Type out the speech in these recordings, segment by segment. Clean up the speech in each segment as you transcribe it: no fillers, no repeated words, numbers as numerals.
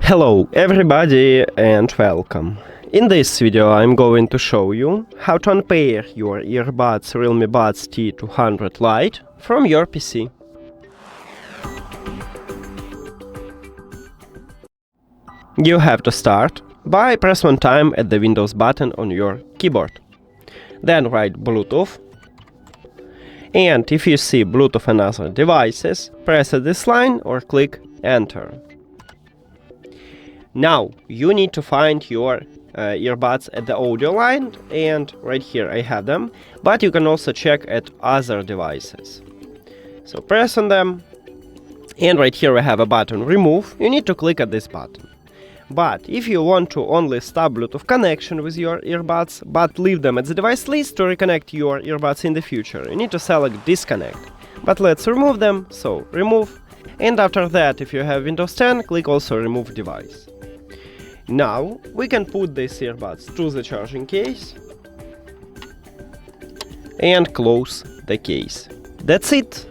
Hello everybody and welcome. In this video I'm going to show you how to unpair your earbuds REALME Buds T200 Lite from your PC. You have to start by press one time at the Windows button on your keyboard. Then write Bluetooth. And if you see Bluetooth and other devices, press this line or click Enter. Now you need to find your earbuds at the audio line, and right here I have them, but you can also check at other devices. So press on them, and right here we have a button Remove. You need to click at this button. But if you want to only stop Bluetooth connection with your earbuds, but leave them at the device list to reconnect your earbuds in the future, you need to select Disconnect. But let's remove them, so Remove, and after that, if you have Windows 10, click also Remove Device. Now we can put these earbuds to the charging case and close the case. That's it.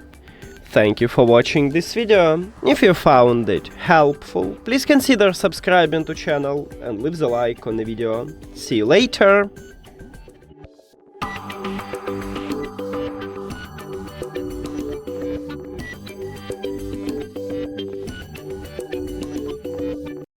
Thank you for watching this video. If you found it helpful, please consider subscribing to channel and leave the like on the video. See you later!